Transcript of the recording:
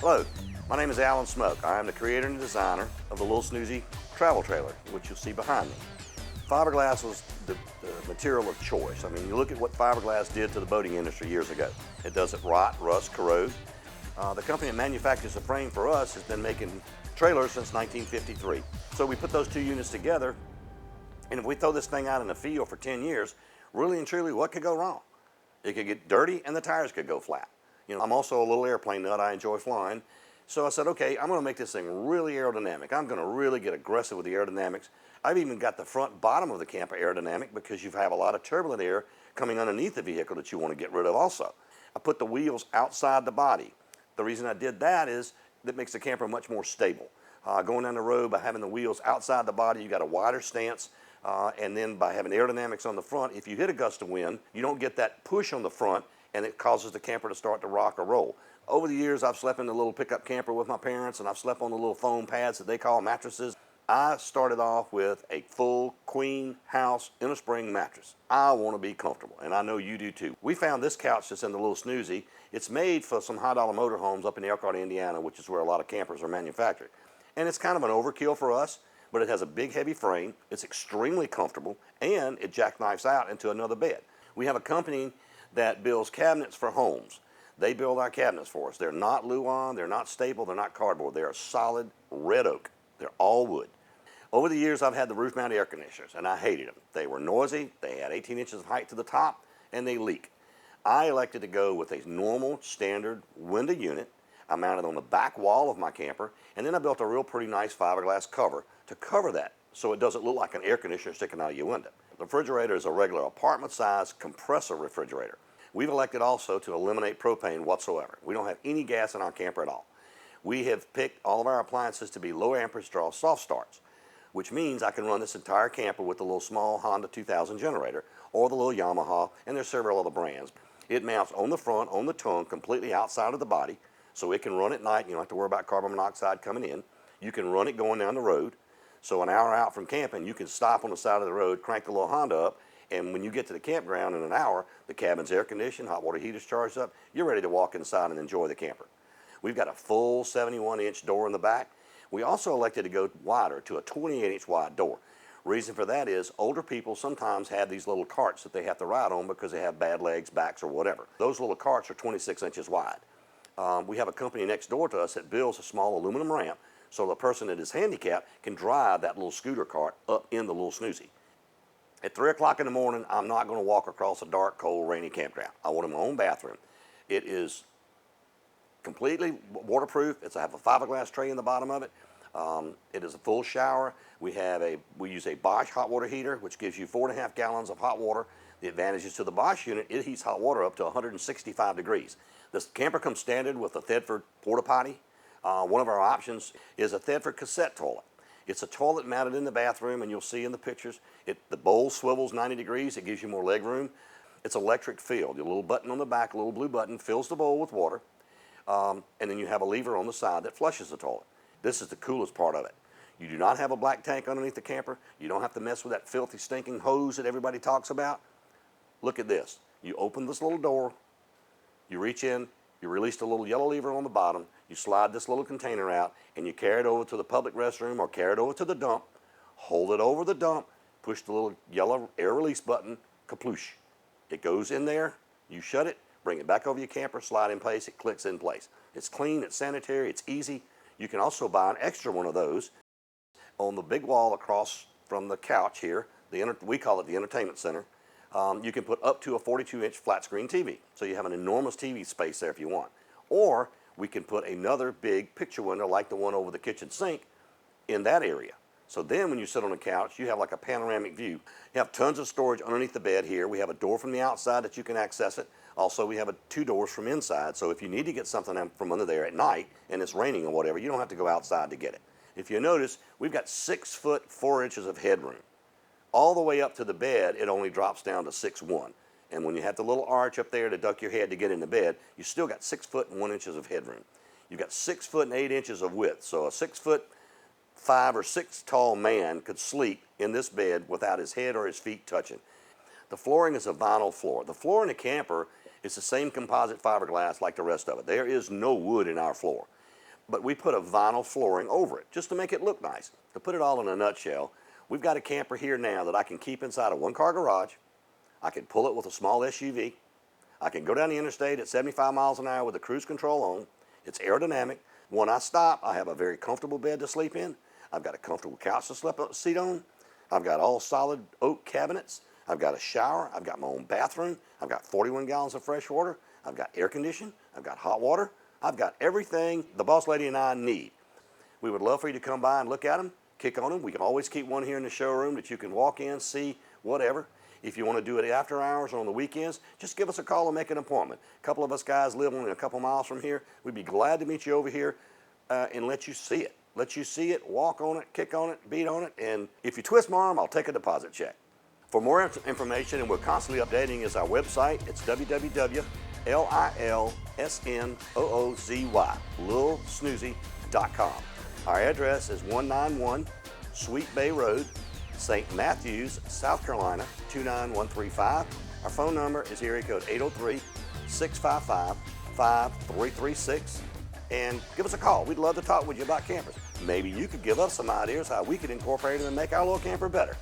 Hello, my name is Alan Smoke. I am the creator and designer of the Lil Snoozy travel trailer, which you'll see behind me. Fiberglass was the material of choice. I mean, you look at what fiberglass did to the boating industry years ago. It doesn't rot, rust, corrode. The company that manufactures the frame for us has been making trailers since 1953. So we put those two units together, and if we throw this thing out in the field for 10 years, really and truly, what could go wrong? It could get dirty and the tires could go flat. You know, I'm also a little airplane nut. I enjoy flying. So I said, okay, I'm going to make this thing really aerodynamic. I'm going to really get aggressive with the aerodynamics. I've even got the front bottom of the camper aerodynamic because you have a lot of turbulent air coming underneath the vehicle that you want to get rid of also. I put the wheels outside the body. The reason I did that is that makes the camper much more stable. Going down the road by having the wheels outside the body, you got a wider stance. And then by having aerodynamics on the front, if you hit a gust of wind, you don't get that push on the front and it causes the camper to start to rock or roll. Over the years, I've slept in the little pickup camper with my parents, and I've slept on the little foam pads that they call mattresses. I started off with a full queen house innerspring mattress. I want to be comfortable, and I know you do too. We found this couch that's in the Lil Snoozy. It's made for some high-dollar motorhomes up in Elkhart, Indiana, which is where a lot of campers are manufactured. And it's kind of an overkill for us, but it has a big, heavy frame. It's extremely comfortable, and it jackknifes out into another bed. We have a company that builds cabinets for homes. They build our cabinets for us. They're not Luan, they're not staple, they're not cardboard. They are solid red oak. They're all wood. Over the years, I've had the roof-mount air conditioners, and I hated them. They were noisy, they had 18 inches of height to the top, and they leak. I elected to go with a normal, standard window unit. I mounted on the back wall of my camper, and then I built a real pretty nice fiberglass cover to cover that so it doesn't look like an air conditioner sticking out of your window. The refrigerator is a regular apartment-sized compressor refrigerator. We've elected also to eliminate propane whatsoever. We don't have any gas in our camper at all. We have picked all of our appliances to be low amperage draw soft starts, which means I can run this entire camper with the little small Honda 2000 generator or the little Yamaha, and there's several other brands. It mounts on the front, on the tongue, completely outside of the body, so it can run at night. You don't have to worry about carbon monoxide coming in. You can run it going down the road. So an hour out from camping, you can stop on the side of the road, crank the little Honda up, and when you get to the campground in an hour, the cabin's air conditioned, hot water heater's charged up, you're ready to walk inside and enjoy the camper. We've got a full 71-inch door in the back. We also elected to go wider to a 28-inch wide door. Reason for that is older people sometimes have these little carts that they have to ride on because they have bad legs, backs, or whatever. Those little carts are 26 inches wide. We have a company next door to us that builds a small aluminum ramp so the person that is handicapped can drive that little scooter cart up in the Lil Snoozy. At 3 o'clock in the morning, I'm not going to walk across a dark, cold, rainy campground. I want my own bathroom. It is completely waterproof. I have a fiberglass tray in the bottom of it. It is a full shower. We use a Bosch hot water heater, which gives you 4.5 gallons of hot water. The advantages to the Bosch unit, it heats hot water up to 165 degrees. This camper comes standard with a Thedford porta potty. One of our options is a Thedford cassette toilet. It's a toilet mounted in the bathroom, and you'll see in the pictures, the bowl swivels 90 degrees. It gives you more leg room. It's electric filled. A little button on the back, a little blue button, fills the bowl with water, and then you have a lever on the side that flushes the toilet. This is the coolest part of it. You do not have a black tank underneath the camper. You don't have to mess with that filthy, stinking hose that everybody talks about. Look at this. You open this little door, you reach in, you release the little yellow lever on the bottom, you slide this little container out, and you carry it over to the public restroom or carry it over to the dump, hold it over the dump, push the little yellow air release button, kaploosh. It goes in there, you shut it, bring it back over your camper, slide in place, it clicks in place. It's clean, it's sanitary, it's easy. You can also buy an extra one of those on the big wall across from the couch here. We call it the entertainment center. You can put up to a 42-inch flat screen TV. So you have an enormous TV space there if you want. Or we can put another big picture window like the one over the kitchen sink in that area. So then when you sit on the couch, you have like a panoramic view. You have tons of storage underneath the bed here. We have a door from the outside that you can access it. Also, we have 2 doors from inside. So if you need to get something from under there at night and it's raining or whatever, you don't have to go outside to get it. If you notice, we've got 6 foot 4 inches of headroom. All the way up to the bed, it only drops down to 6'1". And when you have the little arch up there to duck your head to get in the bed, you still got 6 foot and 1 inches of headroom. You've got 6 foot and 8 inches of width. So a 6 foot 5 or 6 tall man could sleep in this bed without his head or his feet touching. The flooring is a vinyl floor. The floor in the camper is the same composite fiberglass like the rest of it. There is no wood in our floor. but we put a vinyl flooring over it just to make it look nice. To put it all in a nutshell, we've got a camper here now that I can keep inside a one-car garage. I can pull it with a small SUV. I can go down the interstate at 75 miles an hour with the cruise control on. It's aerodynamic. When I stop, I have a very comfortable bed to sleep in. I've got a comfortable couch to sit on. I've got all solid oak cabinets. I've got a shower. I've got my own bathroom. I've got 41 gallons of fresh water. I've got air conditioning. I've got hot water. I've got everything the boss lady and I need. We would love for you to come by and look at them, kick on them. We can always keep one here in the showroom that you can walk in, see, whatever. If you want to do it after hours or on the weekends, just give us a call and make an appointment. A couple of us guys live only a couple miles from here. We'd be glad to meet you over here and let you see it. Let you see it, walk on it, kick on it, beat on it, and if you twist my arm, I'll take a deposit check. For more information, and we're constantly updating, is our website. It's www.lilsnoozy, lilsnoozy.com. Our address is 191 Sweet Bay Road, St. Matthews, South Carolina, 29135. Our phone number is area code 803-655-5336. And give us a call. We'd love to talk with you about campers. Maybe you could give us some ideas how we could incorporate them and make our little camper better.